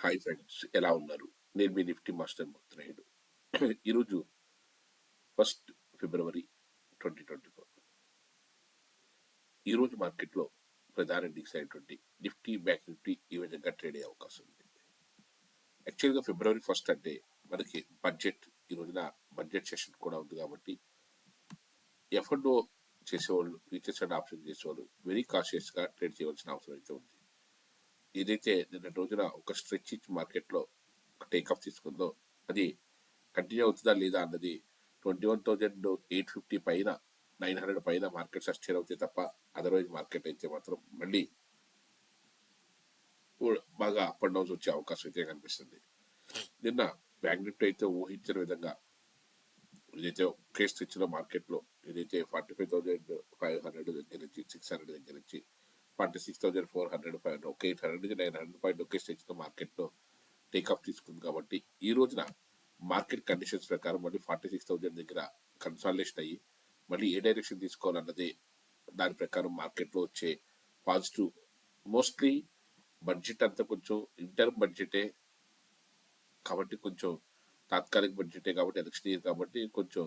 Hi friends, ఎలా ఉన్నారు? నేను మీ నిఫ్టీ మాస్టర్ ముత్తురాయుడు. ఈరోజు 1 ఫిబ్రవరి 2024. ఈరోజు మార్కెట్లో ప్రధాన ఇండిక్స్ అయినటువంటి నిఫ్టీ, బ్యాంక్ నిఫ్టీ ఈ విధంగా ట్రేడ్ అయ్యే అవకాశం ఉంది. యాక్చువల్గా ఫిబ్రవరి 1 అంటే మనకి బడ్జెట్, ఈ రోజున బడ్జెట్ సెషన్ కూడా ఉంది కాబట్టి ఎఫ్ఎండ్ఓ చేసేవాళ్ళు, ఫ్యూచర్స్ అండ్ ఆప్షన్ చేసేవాళ్ళు వెరీ కాషియస్గా ట్రేడ్ చేయవలసిన అవసరం అయితే ఉంది. ఏదైతే నిన్న రోజున ఒక స్ట్రెచ్ ఇచ్చి మార్కెట్లో టేక్ ఆఫ్ తీసుకుందో అది కంటిన్యూ అవుతుందా లేదా అన్నది 21,850 పైన, 900 పైన మార్కెట్ సస్టైన్ అవుతాయి తప్ప అదర్వైజ్ మార్కెట్ అయితే మాత్రం మళ్ళీ బాగా అప్ అండ్ డౌన్స్ వచ్చే అవకాశం అయితే కనిపిస్తుంది. నిన్న బ్యాంక్ నిఫ్టీ అయితే ఊహించిన విధంగా ఏదైతే ఒకే స్ట్రెచ్లో మార్కెట్లో ఏదైతే 45,500 దగ్గర నుంచి 600 దగ్గర నుంచి 46,400, 500, ఒక 800 నుంచి 900 పాయింట్ ఒకే స్ట్రెచ్లో మార్కెట్లో టేక్ తీసుకుంది కాబట్టి ఈ రోజున మార్కెట్ కండిషన్స్ ప్రకారం మళ్ళీ 46,000 దగ్గర కన్సాలిడేషన్ అయ్యి మళ్ళీ ఏ డైరెక్షన్ తీసుకోవాలన్నది దాని ప్రకారం మార్కెట్లో వచ్చే పాజిటివ్. మోస్ట్లీ బడ్జెట్ అంతా కొంచెం ఇంటర్మ్ బడ్జెటే కాబట్టి, కొంచెం తాత్కాలిక బడ్జెటే కాబట్టి, ఎలక్షన్ ఇయర్ కాబట్టి కొంచెం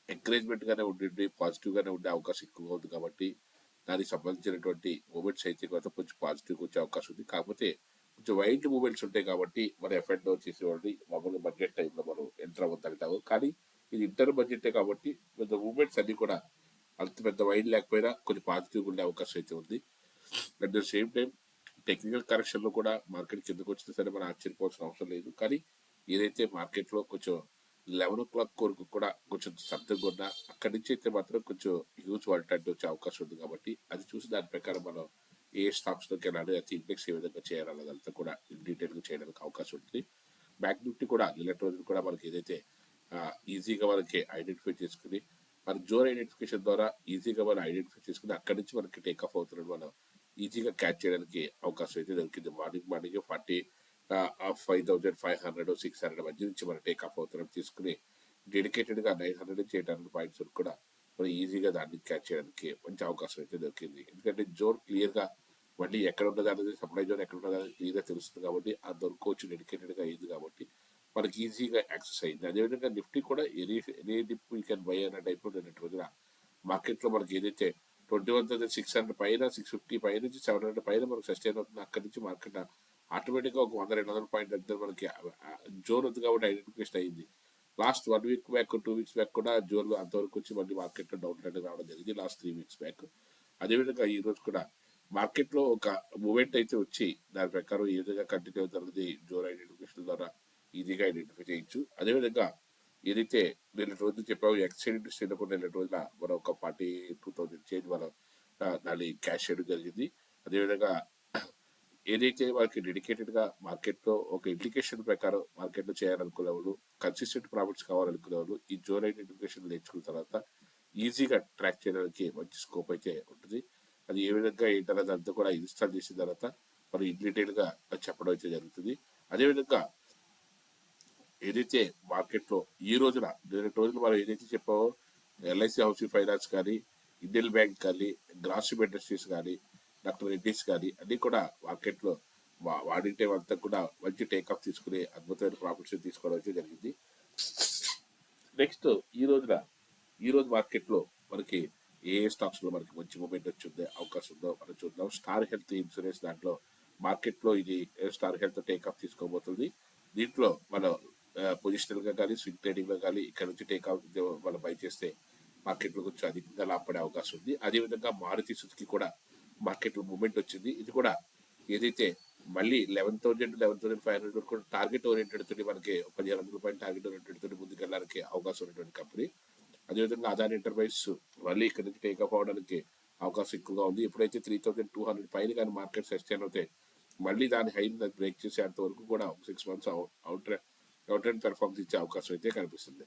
ఎంకరేజ్మెంట్గానే ఉండి పాజిటివ్గానే ఉండే అవకాశం ఎక్కువగా ఉంది కాబట్టి దానికి సంబంధించినటువంటి మూమెంట్స్ అయితే కొంచెం పాజిటివ్గా వచ్చే అవకాశం ఉంది. కాకపోతే కొంచెం వైడ్ మూమెంట్స్ ఉంటాయి కాబట్టి మనం ఎఫెండ్ చేసేవాడిని మామూలుగా బడ్జెట్ టైంలో మనం ఎంటర్ అవ్వద్దంటాము. కానీ ఇది ఇంటర్ బడ్జెటే కాబట్టి పెద్ద మూమెంట్స్ అన్ని కూడా అంత పెద్ద వైడ్ లేకపోయినా కొంచెం పాజిటివ్గా ఉండే అవకాశం అయితే ఉంది. At the same time technical కరెక్షన్లో కూడా మార్కెట్ కిందకు వచ్చినా సరే మనం ఆశ్చర్యపోవాల్సిన అవసరం లేదు. కానీ ఏదైతే మార్కెట్లో కొంచెం 11 o'clock వరకు కూడా కొంచెం స్తబ్దంగా ఉన్నా అక్కడి నుంచి అయితే మాత్రం కొంచెం హ్యూజ్ వాలిటాలిటీ వచ్చే అవకాశం ఉంది కాబట్టి అది చూసి దాని ప్రకారం మనం ఏ స్టాక్స్లోకి వెళ్ళాలి, అది ఇండెక్స్ ఏ విధంగా చేయాలన్నదంతా కూడా డీటెయిల్గా చేయడానికి అవకాశం ఉంటుంది. బ్యాంక్ నిఫ్టీ కూడా నిన్నటి రోజులు కూడా మనకి ఏదైతే ఈజీగా మనకి ఐడెంటిఫై చేసుకుని మన జోన్ ఐడెంటిఫికేషన్ ద్వారా ఈజీగా మనం ఐడెంటిఫై చేసుకుని అక్కడి నుంచి మనకి టేక్ ఆఫ్ అవుతున్నట్టు మనం ఈజీగా క్యాచ్ చేయడానికి అవకాశం అయితే దొరికింది. మార్నింగ్ 5,500, 600 మధ్య నుంచి మనం టేక్ ఆఫ్ అవుతున్నట్టు తీసుకుని డెడికేటెడ్గా 900 నుంచి 800 పాయింట్స్ వరకు కూడా మనం ఈజీగా దాన్ని క్యాచ్ చేయడానికి మంచి అవకాశం అయితే దొరికింది. ఎందుకంటే జోన్ క్లియర్గా మళ్ళీ ఎక్కడ ఉన్నది అనేది, సప్లై జోన్ ఎక్కడ ఉన్నది అనేది క్లియర్గా తెలుస్తుంది కాబట్టి ఆ దొరకవచ్చు డెడికేటెడ్గా అయింది కాబట్టి మనకి ఈజీగా యాక్సెస్ అయింది. అదేవిధంగా నిఫ్టీ కూడా any dip you can buy అనే టైప్లో నిన్నటి రోజున మార్కెట్లో మనకి ఏదైతే 21,600 పైన, 650 పై నుంచి 700 పైన మనకు సస్టైన్ అవుతుంది. అక్కడి నుంచి మార్కెట్ ఆటోమేటిక్గా ఒక 100-200 పాయింట్ దగ్గర మనకి జోన్ ఉంది కాబట్టి ఐడెంటిఫికేషన్ అయింది. Last 1 week back, 2 weeks back కూడా జోన్లో అంతవరకు వచ్చి మళ్ళీ మార్కెట్లో డౌన్ ట్రెండ్ రావడం జరిగింది లాస్ట్ 3 weeks బ్యాక్. అదేవిధంగా ఈ రోజు కూడా మార్కెట్లో ఒక మూమెంట్ అయితే వచ్చి దాని ప్రకారం ఈ విధంగా కంటిన్యూ అవుతున్నది జోన్ ఐడెంటిఫికేషన్ ద్వారా ఈజీగా ఐడెంటిఫై చేయొచ్చు. అదేవిధంగా ఏదైతే నిన్న రోజు చెప్పాము ఎక్సైడ్ శ్రీనప్పుడు నిన్న రోజున మనం ఒక 42,000 చేంజ్ మనం దాన్ని క్యాష్ చేయడం జరిగింది. అదేవిధంగా ఏదైతే వాళ్ళకి డెడికేటెడ్గా మార్కెట్లో ఒక ఇండికేషన్ ప్రకారం మార్కెట్లో చేయాలనుకునే వాళ్ళు, కన్సిస్టెంట్ ప్రాఫిట్స్ కావాలనుకునే వాళ్ళు ఈ జోన్ ఐడెంటిఫికేషన్ నేర్చుకున్న తర్వాత ఈజీగా ట్రాక్ చేయడానికి మంచి స్కోప్ అయితే ఉంటుంది. అది ఏ విధంగా ఏంటన్నది అంతా కూడా ఇన్స్టాల్ చేసిన తర్వాత మనం ఇన్ డీటెయిల్గా చెప్పడం అయితే జరుగుతుంది. అదేవిధంగా ఏదైతే మార్కెట్లో ఈ రోజున 2 రోజులు మనం ఏదైతే చెప్పామో ఎల్ఐసి హౌసింగ్ ఫైనాన్స్ కానీ, ఇండియన్ బ్యాంక్ కానీ, గ్రాసిమ్ ఇండస్ట్రీస్ కానీ, డాక్టర్ రెడ్డిస్ కానీ అన్నీ కూడా మార్కెట్లో వాడిన టైం అంతా కూడా మంచి టేక్ ఆఫ్ తీసుకుని అద్భుతమైన ప్రాఫిట్స్ తీసుకోవడం అయితే జరిగింది. నెక్స్ట్ ఈ రోజు మార్కెట్లో మనకి ఏ స్టాక్స్లో మనకి మంచి మూమెంట్ వచ్చిందే అవకాశం ఉందో మనం చూద్దాం. స్టార్ హెల్త్ ఇన్సూరెన్స్ దాంట్లో మార్కెట్లో ఇది స్టార్ హెల్త్ టేక్ ఆఫ్ తీసుకోబోతుంది. దీంట్లో మనం పొజిషనల్గా కానీ, స్వింగ్ ట్రేడింగ్లో కానీ ఇక్కడ నుంచి టేక్ ఆఫ్ మనం బై చేస్తే మార్కెట్లో కొంచెం అధికంగా లాభపడే అవకాశం ఉంది. అదేవిధంగా మారుతి సుజుకి కూడా మార్కెట్లో మూమెంట్ వచ్చింది. ఇది కూడా ఏదైతే మళ్ళీ 11,000-11,500 వరకు టార్గెట్ ఓరియంటెడ్ తోటి మనకి 1,500 రూపాయలు టార్గెట్ ఓరియంటెడ్ తోటి ముందుకెళ్ళడానికి అవకాశం ఉన్నటువంటి కంపెనీ. అదేవిధంగా అదాని ఎంటర్ప్రైజ్ మళ్ళీ ఇక్కడ నుంచి టేక్ ఆఫ్ అవడానికి అవకాశం ఎక్కువగా ఉంది. ఎప్పుడైతే 3,200 పైన కానీ మార్కెట్ సస్టైన్ అవుతే మళ్ళీ దాని హైని బ్రేక్ చేసేంత వరకు కూడా 6 months అవుట్ అండ్ పెర్ఫార్మెన్స్ ఇచ్చే అవకాశం అయితే కనిపిస్తుంది.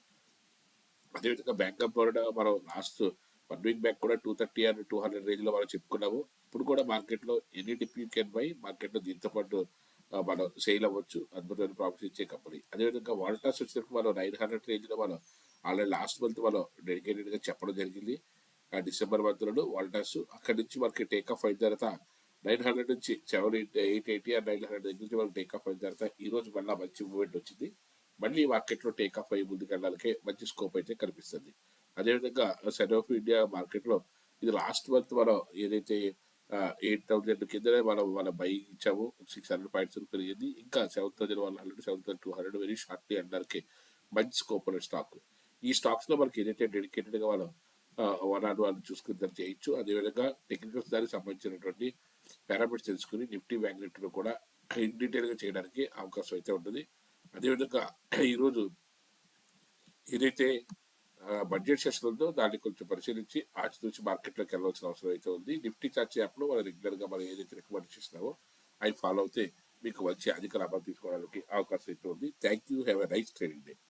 అదేవిధంగా బ్యాంక్ ఆఫ్ బరోడా మనం లాస్ట్ 1 week బ్యాక్ కూడా 230 and 200 రేంజ్లో మనం చెప్పుకున్నాము. ఇప్పుడు కూడా మార్కెట్లో any dip you can buy, మార్కెట్లో దీంతో పాటు మనం సేల్ అవ్వచ్చు, అద్భుతమైన ప్రాఫిట్స్ ఇచ్చే కంపెనీ. అదేవిధంగా వాల్టాస్ వచ్చేసరికి మనం 900 రేంజ్లో మనం ఆల్రెడీ లాస్ట్ మంత్ మనం డెడికేటెడ్గా చెప్పడం జరిగింది. డిసెంబర్ మంత్లో వాల్టాస్ అక్కడి నుంచి మనకి టేక్ ఆఫ్ అయిన తర్వాత 900 నుంచి 780 ఆర్ 900 దగ్గర నుంచి మనకు టేక్ ఆఫ్ అయిన తర్వాత ఈ రోజు మళ్ళీ మంచి మూవ్మెంట్ వచ్చింది. మళ్ళీ మార్కెట్లో టేక్ ఆఫ్ అయ్యి ముందుకెళ్ళడానికి మంచి స్కోప్ అయితే కనిపిస్తుంది. అదేవిధంగా సన్ ఆఫ్ ఇండియా మార్కెట్లో ఇది లాస్ట్ మంత్ మనం ఏదైతే 8,000 కిందనే మనం బై ఇచ్చాము, 600 పాయింట్స్ పెరిగింది. ఇంకా 7,100 7,200 వెరీ షార్ట్లీ అండర్కి మంచి స్కోప్ ఉన్న స్టాక్. ఈ స్టాక్స్ లో మనకి ఏదైతే డెడికేటెడ్ గా మనం వన్ ఆన్ వన్ చూసుకుని దాన్ని చేయొచ్చు. అదేవిధంగా టెక్నికల్స్ దానికి సంబంధించినటువంటి పారామీటర్స్ తెలుసుకుని నిఫ్టీ బ్యాంక్ నిఫ్టీలో కూడా ఇన్ డీటెయిల్ గా చేయడానికి అవకాశం అయితే ఉంటుంది. అదేవిధంగా ఈరోజు ఏదైతే బడ్జెట్ సెషన్ ఉందో దాన్ని కొంచెం పరిశీలించి ఆచితూచి మార్కెట్లోకి వెళ్ళవలసిన అవసరం అయితే ఉంది. నిఫ్టీ చార్జ్ యాప్లో మనం రెగ్యులర్ గా మనం ఏదైతే రికమెండ్ చేసినామో అవి ఫాలో అవుతే మీకు మంచి అధిక లాభాలు తీసుకోవడానికి అవకాశం అయితే ఉంది. Thank you. Have a nice trading day.